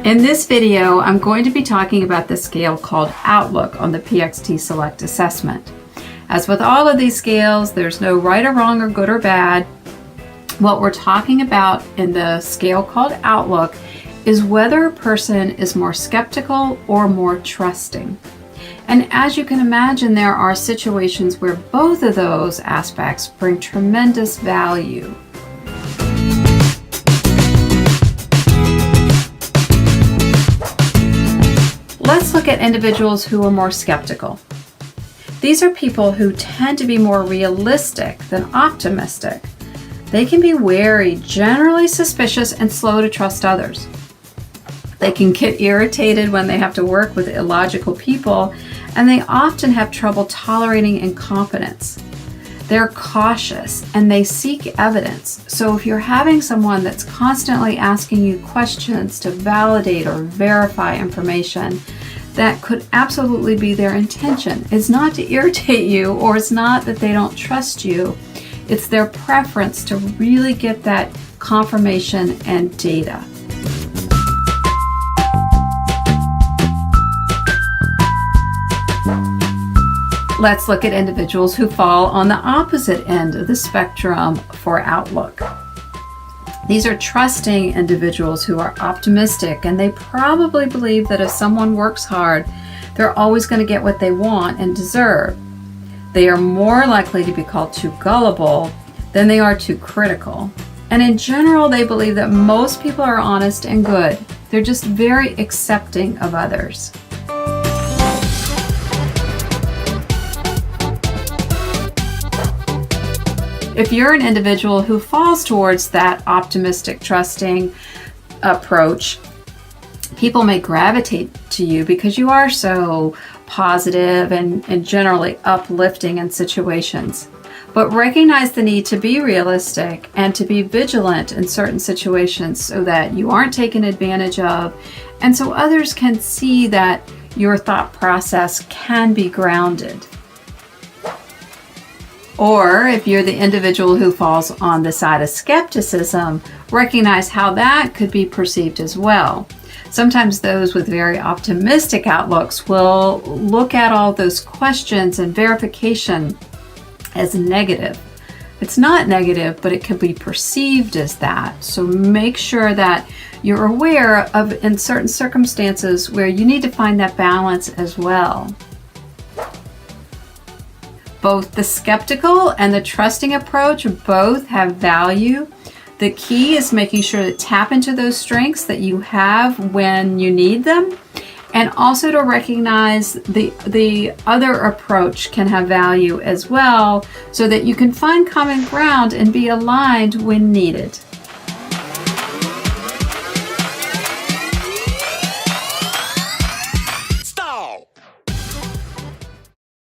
In this video, I'm going to be talking about the scale called Outlook on the PXT Select assessment. As with all of these scales, there's no right or wrong or good or bad. What we're talking about in the scale called Outlook is whether a person is more skeptical or more trusting. And as you can imagine, there are situations where both of those aspects bring tremendous value. Let's look at individuals who are more skeptical. These are people who tend to be more realistic than optimistic. They can be wary, generally suspicious, and slow to trust others. They can get irritated when they have to work with illogical people, and they often have trouble tolerating incompetence. They're cautious and they seek evidence. So if you're having someone that's constantly asking you questions to validate or verify information, that could absolutely be their intention. It's not to irritate you, or it's not that they don't trust you. It's their preference to really get that confirmation and data. Let's look at individuals who fall on the opposite end of the spectrum for Outlook. These are trusting individuals who are optimistic, and they probably believe that if someone works hard, they're always going to get what they want and deserve. They are more likely to be called too gullible than they are too critical. And in general, they believe that most people are honest and good. They're just very accepting of others. If you're an individual who falls towards that optimistic, trusting approach, people may gravitate to you because you are so positive and generally uplifting in situations. But recognize the need to be realistic and to be vigilant in certain situations so that you aren't taken advantage of, and so others can see that your thought process can be grounded. Or if you're the individual who falls on the side of skepticism, recognize how that could be perceived as well. Sometimes those with very optimistic outlooks will look at all those questions and verification as negative. It's not negative, but it can be perceived as that. So make sure that you're aware of in certain circumstances where you need to find that balance as well. Both the skeptical and the trusting approach both have value. The key is making sure to tap into those strengths that you have when you need them, and also to recognize the other approach can have value as well, so that you can find common ground and be aligned when needed.